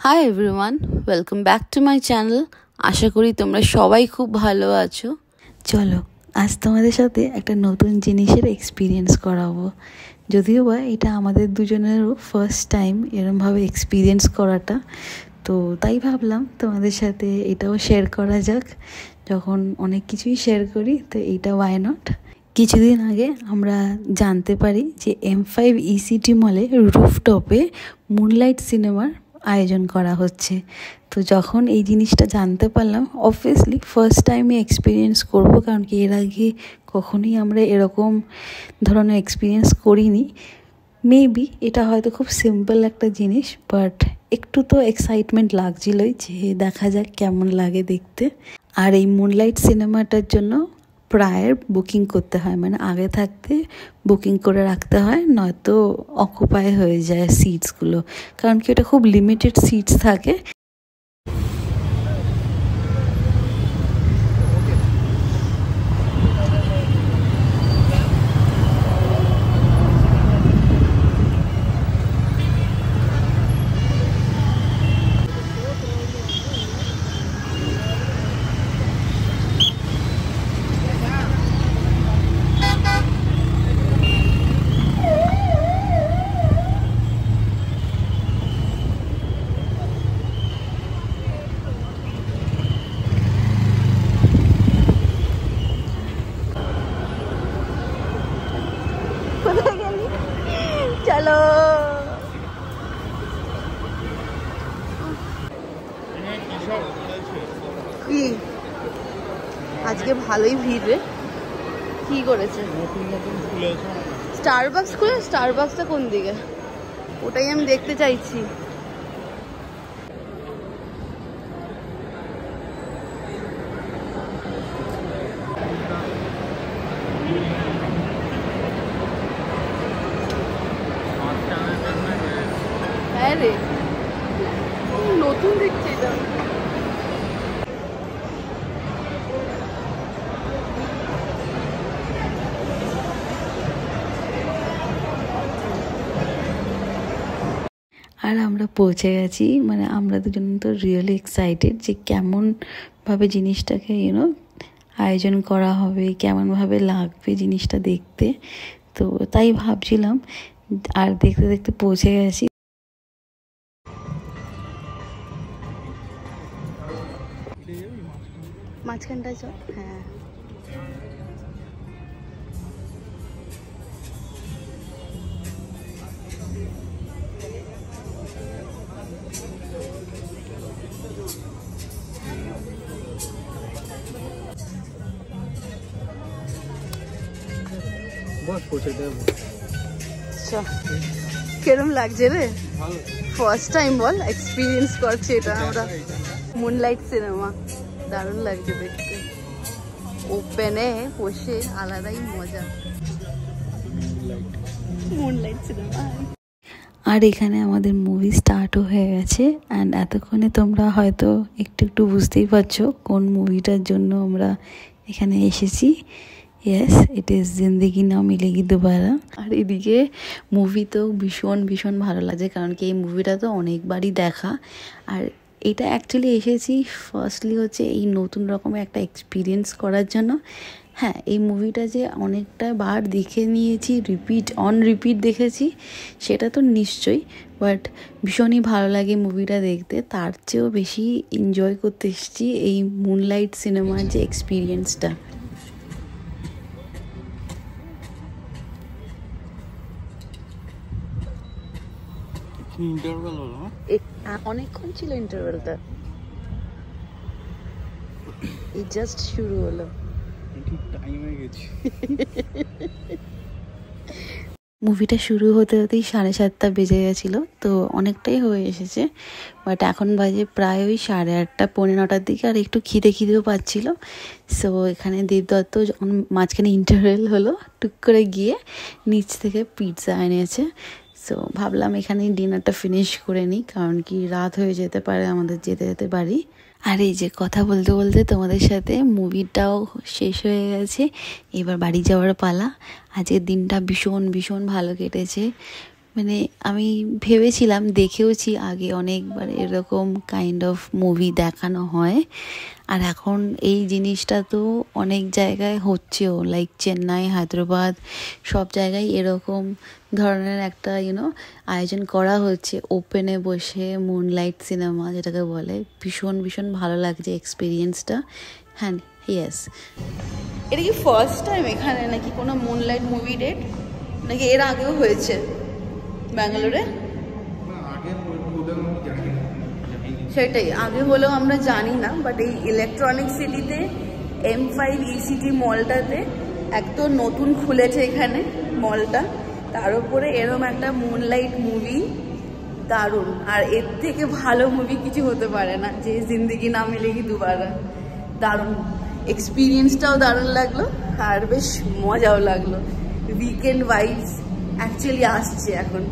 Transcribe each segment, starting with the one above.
High everyone, welcome back to my channel. আশা করি তোমরা সবাই খুব ভালো আছো। চলো আজ তোমাদের সাথে একটা নতুন জিনিসের এক্সপিরিয়েন্স করাবো। যদিও বা এটা আমাদের দুজনেরও ফার্স্ট টাইম এরমভাবে এক্সপিরিয়েন্স করাটা, তো তাই ভাবলাম তোমাদের সাথে এটাও শেয়ার করা যাক। যখন অনেক কিছুই শেয়ার করি তো এইটা ওয়াই নট। কিছুদিন আগে আমরা জানতে পারি যে M5 ECT মলে রুফটপে মুনলাইট সিনেমার আয়োজন করা হচ্ছে। তো যখন এই জিনিসটা জানতে পারলাম, অবভিয়াসলি ফার্স্ট টাইমে এক্সপিরিয়েন্স করবো, কারণ কি এর আগে কখনোই আমরা এরকম ধরনের এক্সপিরিয়েন্স করিনি। মেবি এটা হয়তো খুব সিম্পল একটা জিনিস, বাট একটু তো এক্সাইটমেন্ট লাগছিলই যে দেখা যাক কেমন লাগে দেখতে। আর এই মুনলাইট সিনেমাটার জন্য প্রায়ের বুকিং করতে হয়, মানে আগে থাকতে বুকিং করে রাখতে হয়, নয়তো অকুপাই হয়ে যায় সিটসগুলো, কারণ কি এটা খুব লিমিটেড সিটস থাকে। চলো কি আজকে ভালোই ভিড় রে। কি করেছে? স্টারবাকস খুলে। স্টারবাকসটা কোন দিকে? ওটাই আমি দেখতে চাইছি। হ্যাঁ রে, নতুন দেখছি এটা। আর আমরা পৌঁছে গেছি, মানে আমরা দুজন তো রিয়েলি এক্সাইটেড যে কেমনভাবে জিনিসটাকে আয়োজন করা হবে, কেমনভাবে লাগবে জিনিসটা দেখতে। তো তাই ভাবছিলাম, আর দেখতে দেখতে পৌঁছে গেছি। মাঝখানটায় চল। হ্যাঁ, কেরম লাগছে রে? ফার্স্ট টাইম বল, এক্সপিরিয়েন্স করছি এটা আমরা। মুনলাইট সিনেমা দারুণ লাগছে দেখতে। ওপেনে বসে আলাদাই মজা। Moonlight cinema. আর এখানে আমাদের মুভি স্টার্টও হয়ে গেছে। অ্যান্ড এতক্ষণে তোমরা হয়তো একটু একটু বুঝতেই পারছো কোন মুভিটার জন্য আমরা এখানে এসেছি। ইয়েস, ইট ইজ জিন্দেগি না মিলেগি দুবারা। আর এদিকে মুভি তো ভীষণ ভীষণ ভালো লাগছে, কারণ কি এই মুভিটা তো অনেকবারই দেখা। আর এটা অ্যাকচুয়ালি এসেছি ফার্স্টলি হচ্ছে এই নতুন রকমের একটা এক্সপিরিয়েন্স করার জন্য। হ্যাঁ, এই মুভিটা যে অনেকটা বার দেখে নিয়েছি, রিপিট দেখেছি সেটা তো নিশ্চয়ই, বাট ভীষণই ভালো লাগে মুভিটা দেখতে। তার চেয়েও বেশি এনজয় করতে এসেছি এই মুনলাইট সিনেমার যে এক্সপিরিয়েন্সটা। অনেকক্ষণ ছিল ইন্টারভেলটা, এই জাস্ট শুরু হলো। মুভিটা শুরু হতে হতেই 7:30 বেজে গেছিলো, তো অনেকটাই হয়ে এসেছে। বাট এখন বাজে প্রায় ওই 8:30 পৌনে 9টার দিকে। আর একটু খিদেও পাচ্ছিলো। সো এখানে দেবদত্ত যখন মাঝখানে ইন্টারভেল হলো, টুক করে গিয়ে নিচ থেকে পিৎজা এনেছে। সো ভাবলাম এখানেই ডিনারটা ফিনিশ করে নিই, কারণ কি রাত হয়ে যেতে পারে আমাদের যেতে যেতে বাড়ি। আর এই যে কথা বলতে বলতে তোমাদের সাথে মুভিটাও শেষ হয়ে গেছে, এবার বাড়ি যাওয়ার পালা। আজকের দিনটা ভীষণ ভীষণ ভালো কেটেছে। মানে আমি ভেবেছিলাম, দেখেওছি আগে অনেকবার এরকম কাইন্ড অফ মুভি দেখানো হয়, আর এখন এই জিনিসটা তো অনেক জায়গায় হচ্ছেও, লাইক চেন্নাই, হায়দ্রাবাদ, সব জায়গায় এরকম ধরনের একটা আয়োজন করা হচ্ছে, ওপেনে বসে মুনলাইট সিনেমা যেটাকে বলে। ভীষণ ভীষণ ভালো লাগছে এক্সপিরিয়েন্সটা। হ্যাঁ, ইয়েস। এটা কি ফার্স্ট টাইম এখানে নাকি কোনো মুনলাইট মুভি ডেট, নাকি এর আগেও হয়েছে ব্যাঙ্গালোরে? সেটাই, আগে হলেও আমরা জানি না, বাট এই ইলেকট্রনিক সিটিতে M5 ECT মলটাতে একদম নতুন খুলেছে এখানে মলটা, তার উপরে এরম একটা মুনলাইট মুভি, দারুণ। আর এর থেকে ভালো মুভি কিছু হতে পারে না, যে জিন্দেগি না মিলেগি দুবারা। দারুণ এক্সপিরিয়েন্সটাও দারুণ লাগলো, আর বেশ মজাও লাগলো। উইকেন্ড ভাইবস অ্যাকচুয়ালি আসছে এখন।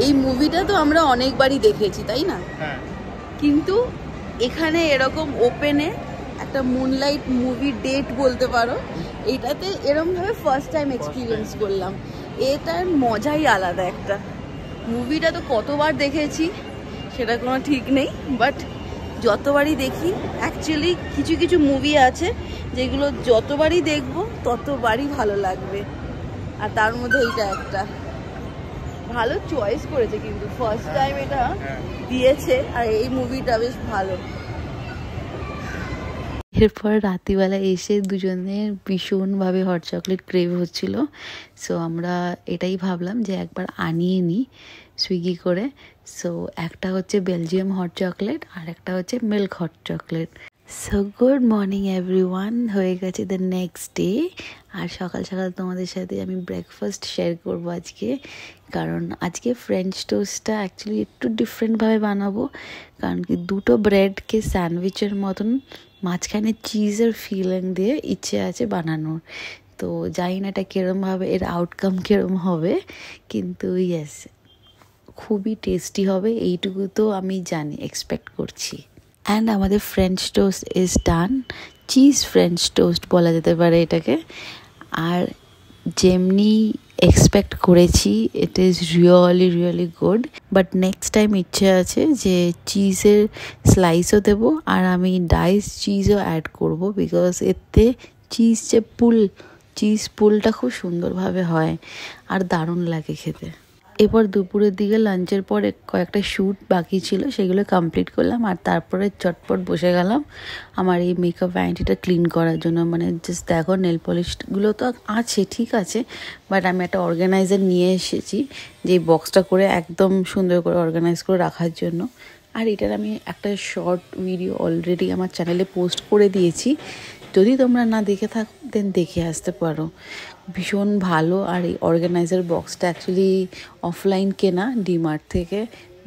এই মুভিটা তো আমরা অনেকবারই দেখেছি, তাই না? কিন্তু এখানে এরকম ওপেনে একটা মুনলাইট মুভি ডেট বলতে পারো, এইটাতে এরমভাবে ফার্স্ট টাইম এক্সপিরিয়েন্স করলাম। এটার মজাই আলাদা একটা। মুভিটা তো কতবার দেখেছি সেটা কোনো ঠিক নেই, বাট যতবারই দেখি, অ্যাকচুয়ালি কিছু কিছু মুভি আছে যেগুলো যতবারই দেখবো ততবারই ভালো লাগবে, আর তার মধ্যে এইটা একটা। ভালো চয়েস করেছে কিন্তু, ফার্স্ট টাইম এটা দিয়েছে, আর এই মুভিটা বেশ ভালো। এরপর রাত্রিবেলা এসে দুজনের ভীষণভাবে হট চকলেট ক্রেভ হচ্ছিল, সো আমরা এটাই ভাবলাম যে একবার আনিয়ে নিই সুইগি করে। সো একটা হচ্ছে বেলজিয়াম হট চকলেট, আর একটা হচ্ছে milk hot chocolate. So good morning everyone, হয়ে গেছে দ্য নেক্সট ডে। আর সকাল সকাল তোমাদের সাথে আমি ব্রেকফাস্ট শেয়ার করবো আজকে, কারণ আজকে ফ্রেঞ্চ টোস্টটা অ্যাকচুয়ালি একটু ডিফারেন্টভাবে বানাবো। কারণ কি, দুটো ব্রেডকে স্যান্ডউইচের মতন মাঝখানে চিজের ফিলিং দিয়ে ইচ্ছে আছে বানানোর। তো জানি না এটা কীরমভাবে, এর আউটকাম কীরম হবে, কিন্তু ইয়েস, খুবই টেস্টি হবে, এইটুকু তো আমি জানি, এক্সপেক্ট করছি। অ্যান্ড আমাদের French toast is done, cheese French toast বলা যেতে পারে এটাকে। আর যেমনি এক্সপেক্ট করেছি, it is really really good. But next time ইচ্ছে আছে যে চিজের স্লাইসও দেবো, আর আমি ডাইস চিজও অ্যাড করব, বিকজ এতে চিজ পুলটা খুব সুন্দরভাবে হয় আর দারুণ লাগে খেতে। এরপর দুপুরের দিকে লাঞ্চের পরে কয়েকটা শ্যুট বাকি ছিল, সেগুলো কমপ্লিট করলাম, আর তারপরে চটপট বসে গেলাম আমার এই মেকআপ ভ্যানিটিটা ক্লিন করার জন্য। মানে জাস্ট দেখো, নেল পলিশগুলো তো আছে, ঠিক আছে, বাট আমি একটা অর্গানাইজার নিয়ে এসেছি যে বক্সটা করে একদম সুন্দর করে অর্গানাইজ করে রাখার জন্য। আর এটার আমি একটা শর্ট ভিডিও অলরেডি আমার চ্যানেলে পোস্ট করে দিয়েছি, যদি তোমরা না দেখে থাকো দেন দেখে আসতে পারো। ভীষণ ভালো। আর এই অর্গানাইজার বক্সটা অ্যাকচুয়ালি অফলাইন কেনা ডিমার্ট থেকে,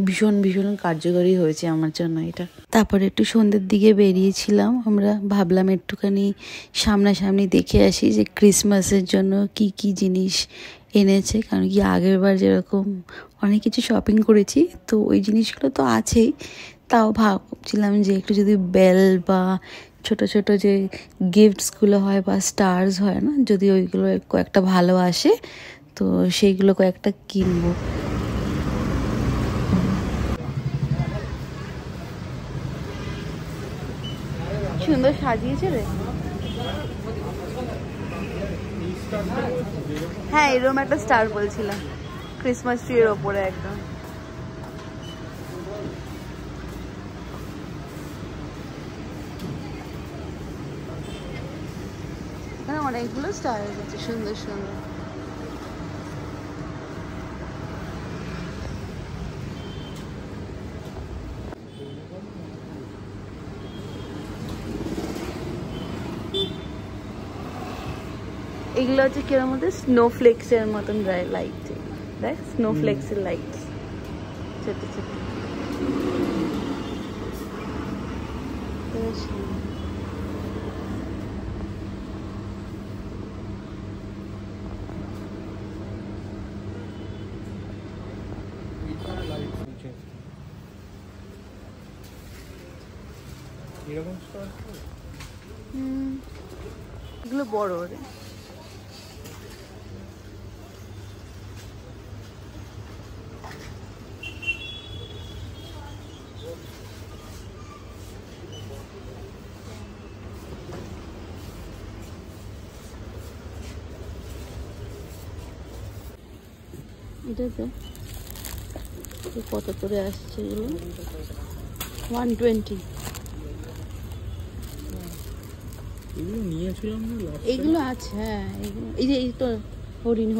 ভীষণ ভীষণ কার্যকরী হয়েছে আমার জন্য এটা। তারপরে একটু সন্ধ্যের দিকে বেরিয়েছিলাম আমরা, ভাবলাম একটুখানি সামনাসামনি দেখে আসি যে ক্রিসমাসের জন্য কি কি জিনিস এনেছে। কারণ কি, আগের বার যেরকম অনেক কিছু শপিং করেছি, তো ওই জিনিসগুলো তো আছেই, তাও ভাবছিলাম যে একটু যদি বেল বা ছোট ছোট যে গিফটসগুলো হয় বা স্টার্স হয় না, যদি ওইগুলো কয়েকটা ভালো আসে তো সেইগুলো কয়েকটা কিনবো। সুন্দর সাজিয়েছে রে। হ্যাঁ, এরকম একটা স্টার বলছিলাম, ক্রিসমাস ট্রি এর ওপরে একদম। এখানে অনেকগুলো স্টার আছে, সুন্দর সুন্দর। এগুলো হচ্ছে কিরম মধ্যে স্নোফ্লেক্স এর মতন লাইট, দেখ স্নোফ্লেক্স এর লাইট, ছোট ছোট। এগুলো বড় রে। এটাতে কত করে আসছে এগুলো? 120। এগুলো নিয়েছিলাম না, এগুলো আছে। হ্যাঁ, এই যে এই তো হরিণ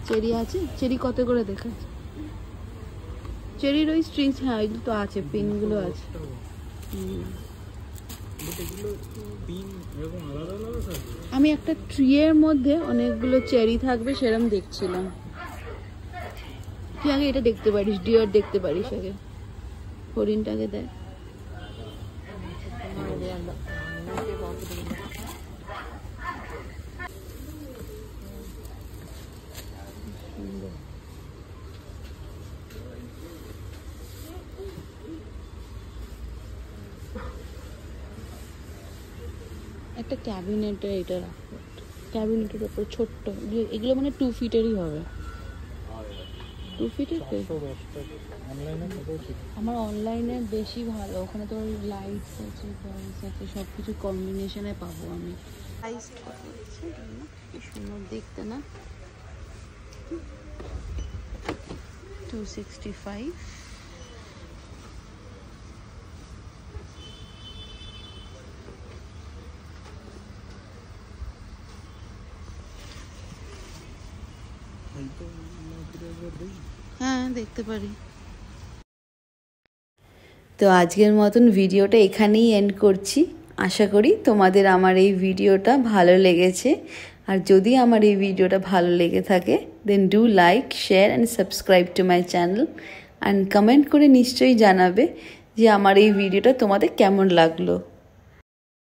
চেরি আছে। চেরি কত করে দেখাচ্ছে? চেরির ওই স্ট্রিংস, হ্যাঁ এগুলো তো আছে, পিনগুলো আছে। আমি একটা ট্রি এর মধ্যে অনেকগুলো চেরি থাকবে সেরকম দেখছিলাম। তুই আগে এটা দেখতে পারিস, ডিয়ার দেখতে পারিস আগে, হরিণটাকে দেখ। একটা ক্যাবিনেটের এটা রাখবো, ক্যাবিনেটের উপর ছোট্ট, এগুলো মানে 2 ফিটেরই হবে। 2 ফিটের আমার অনলাইনে বেশি ভালো, ওখানে তো লাইটস আছে, বলস আছে, সব কিছু কম্বিনেশনে পাবো আমি। প্রাইস কি সুন্দর দেখতে না, 265। হ্যাঁ দেখতে পারি। তো আজকের মতন ভিডিওটা এখানেই এন্ড করছি। আশা করি তোমাদের আমার এই ভিডিওটা ভালো লেগেছে। আর যদি আমার এই ভিডিওটা ভালো লেগে থাকে then do like, share and subscribe to my channel and comment করে নিশ্চয়ই জানাবে যে আমার এই ভিডিওটা তোমাদের কেমন লাগলো।